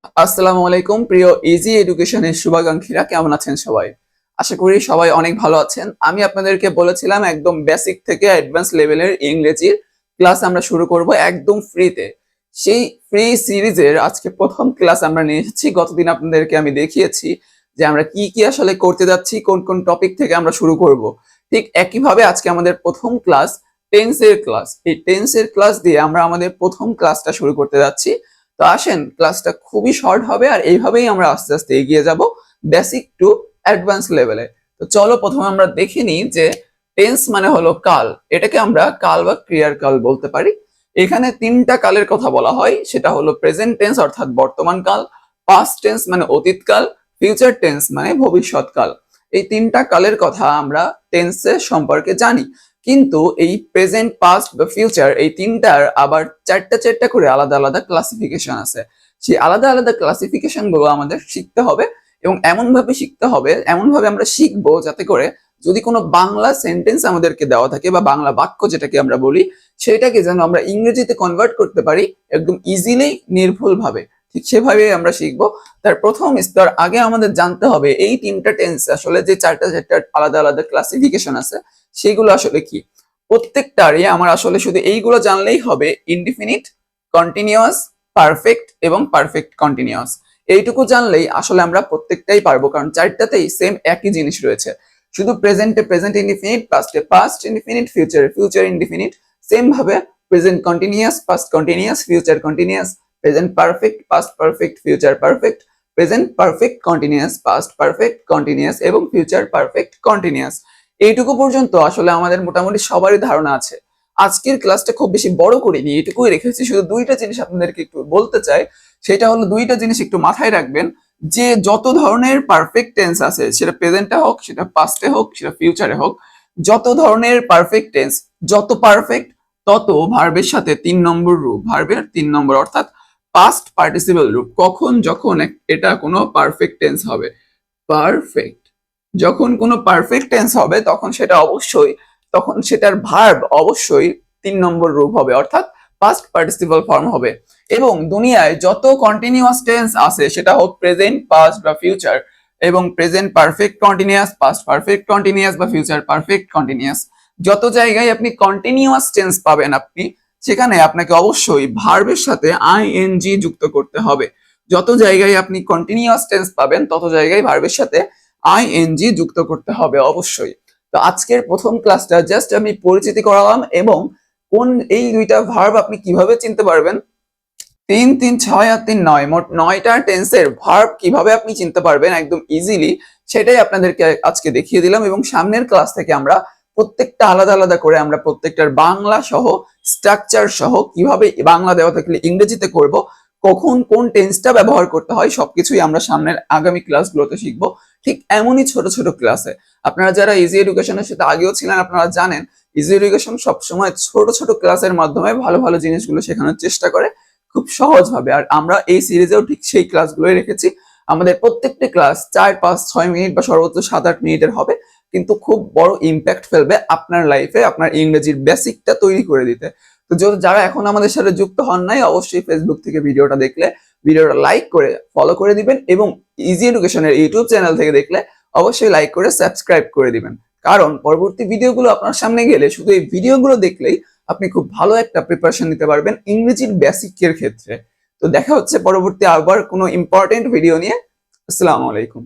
আসসালামু আলাইকুম প্রিয় ইজি এডুকেশনের শুভাকাঙ্ক্ষীরা, কেমন আছেন সবাই? আশা করি সবাই অনেক ভালো আছেন। আমি আপনাদেরকে বলেছিলাম একদম বেসিক থেকে অ্যাডভান্স লেভেলের ইংরেজির ক্লাস আমরা শুরু করব একদম ফ্রিতে। সেই ফ্রি সিরিজের আজকে প্রথম ক্লাস আমরা নিয়ে এসেছি। গতদিন আপনাদেরকে আমি দেখিয়েছি যে আমরা কি কি আসলে করতে যাচ্ছি, কোন কোন টপিক থেকে আমরা শুরু করব। ঠিক একইভাবে আজকে আমাদের প্রথম ক্লাস টেন্সের ক্লাস। এই টেন্সের ক্লাস দিয়ে আমরা আমাদের প্রথম ক্লাসটা শুরু করতে যাচ্ছি। তো আসেন, ক্লাসটা খুবই শর্ট হবে আর এইভাবেই আমরা আস্তে আস্তে এগিয়ে যাব বেসিক টু অ্যাডভান্স লেভেলে। তো চলো প্রথমে আমরা দেখে নিই যে টেন্স মানে হলো কাল। এটাকে আমরা কাল বা ক্রিয়ার কাল বলতে পারি। এখানে তিনটা কালের কথা বলা হয়, সেটা হলো প্রেজেন্ট টেন্স অর্থাৎ বর্তমান কাল, পাস্ট টেন্স মানে অতীত কাল, ফিউচার টেন্স মানে ভবিষ্যৎ কাল। এই তিনটা কালের কথা আমরা টেন্সের সম্পর্কে জানি, কিন্তু এই প্রেজেন্ট, পাস্ট বা ফিউচার এই তিনটার আবার চারটা চারটা করে আলাদা আলাদা ক্লাসিফিকেশন আছে। সেই আলাদা আলাদা ক্লাসিফিকেশন গুলো আমাদের শিখতে হবে এবং এমন ভাবে শিখতে হবে, এমন ভাবে আমরা শিখবো যাতে করে যদি কোনো বাংলা সেন্টেন্স আমাদেরকে দেওয়া থাকে বা বাংলা বাক্য যেটাকে আমরা বলি, সেটাকে যেন আমরা ইংরেজিতে কনভার্ট করতে পারি একদম ইজিলি, নির্ভুল ভাবে। ঠিক সেভাবে আমরা শিখবো। তার প্রথম স্তর আগে আমাদের জানতে হবে এই তিনটা টেন্স আসলে যে চারটা চারটা আলাদা আলাদা ক্লাসিফিকেশন আছে সেগুলো আসলে কি। প্রত্যেকটারই আমার আসলে শুধু এইগুলো জানলেই হবে, ইনডিফিনিট, কন্টিনিউয়াস, পারফেক্ট এবং পারফেক্ট কন্টিনিউয়াস। এইটুকু জানলেই আসলে আমরা প্রত্যেকটাই পারবো, কারণ চারটাতেই সেম একই জিনিস রয়েছে। শুধু প্রেজেন্টে প্রেজেন্ট ইনডিফিনিট, পাস্টে পাস্ট ইনডিফিনিট, ফিউচারে ফিউচার ইনডিফিনিট। সেম ভাবে present continuous, past continuous, future continuous, present perfect, past perfect, future perfect, present perfect continuous, past perfect continuous এবং ফিউচার পারফেক্ট কন্টিনিউয়াস। এইটুকু পর্যন্ত আসলে আমাদের মোটামুটি সবারই ধারণা আছে। আজকের ক্লাসটা খুব বেশি বড় করিনি, এটুকুই রেখেছি। শুধু দুইটা জিনিস আপনাদেরকে একটু বলতে চাই, সেটা হলো দুইটা জিনিস একটু মাথায় রাখবেন, যে যত ধরনের পারফেক্ট টেন্স আছে, সেটা প্রেজেন্টে হোক, সেটা পাস্টে হোক, সেটা ফিউচারে হোক, যত ধরনের পারফেক্ট টেন্স, যত পারফেক্ট তত ভার্বের সাথে 3 নম্বর রূপ, ভার্বের 3 নম্বর অর্থাৎ পাস্ট পার্টিসিপল রূপ। কখন যখন এটা কোনো পারফেক্ট টেন্স হবে, পারফেক্ট, যখন কোনো পারফেক্ট টেন্স হবে তখন সেটা অবশ্যই, তখন সেটার ভার্ব অবশ্যই 3 নম্বর রূপ হবে, অর্থাৎ পাস্ট পার্টিসিপল ফর্ম হবে। এবং দুনিয়ায় যত কন্টিনিউয়াস টেন্স আছে, সেটা হোক প্রেজেন্ট, পাস্ট বা ফিউচার, এবং present perfect continuous, past perfect continuous বা ফিউচার পারফেক্ট কন্টিনিউয়াস, যত জায়গায় আপনি কন্টিনিউয়াস টেন্স পাবেন আপনি, সেখানে আপনাকে অবশ্যই ভার্বের সাথে আইএনজি যুক্ত করতে হবে। যত জায়গায় আপনি কন্টিনিউয়াস টেন্স পাবেন তত জায়গায় ভার্বের সাথে আইএনজি যুক্ত করতে হবে অবশ্যই। তো আজকের প্রথম ক্লাসটা জাস্ট আমি পরিচিতি করালাম, এবং কোন এই দুইটা ভার্ব আপনি কিভাবে চিনতে পারবেন, 3, 3, 6 আর 3, 9, মোট 9টা টেন্সের ভার্ব কিভাবে আপনি চিনতে পারবেন একদম ইজিলি, সেটাই আপনাদেরকে আজকে দেখিয়ে দিলাম। এবং সামনের ক্লাস থেকে আমরা প্রত্যেকটা আলাদা আলাদা করে আমরা প্রত্যেকটার বাংলা সহ, স্ট্রাকচার সহ, কিভাবে বাংলা দেওয়া থাকলে ইংরেজিতে করব, কখন কোন টেন্সটা ব্যবহার করতে হয়, সবকিছুই আমরা সামনের আগামী ক্লাসগুলোতে শিখবো। ঠিক এমনই ছোট ছোট ক্লাসে আপনারা যারা ইজি এডুকেশনের সাথে আগেও ছিলেন, আপনারা জানেন ইজি এডুকেশন সবসময় ছোট ছোট ক্লাসের মাধ্যমে ভালো ভালো জিনিসগুলো শেখানোর চেষ্টা করে খুব সহজ ভাবে। আর আমরা এই সিরিজেও ঠিক সেই ক্লাসগুলোই রেখেছি। আমাদের প্রত্যেকটা ক্লাস 4, 5, 6 মিনিট বা সর্বোচ্চ 7, 8 মিনিটের হবে, কিন্তু খুব বড় ইম্প্যাক্ট ফেলবে আপনার লাইফে, আপনার ইংরেজির বেসিকটা তৈরি করে দিতে। তো যারা এখন আমাদের সাথে যুক্ত হন নাই, অবশ্যই ফেসবুক থেকে ভিডিওটা দেখলে ভিডিওটা লাইক করে ফলো করে দিবেন, এবং ইজি এডুকেশনের ইউটিউব চ্যানেল থেকে দেখলে অবশ্যই লাইক করে সাবস্ক্রাইব করে দিবেন। কারণ পরবর্তী ভিডিওগুলো আপনার সামনে গেলে শুধু এই ভিডিওগুলো দেখলেই আপনি খুব ভালো একটা প্রিপারেশন নিতে পারবেন ইংরেজির বেসিকের ক্ষেত্রে। তো দেখা হচ্ছে পরবর্তী আবার কোনো ইম্পর্টেন্ট ভিডিও নিয়ে। আসসালামু আলাইকুম।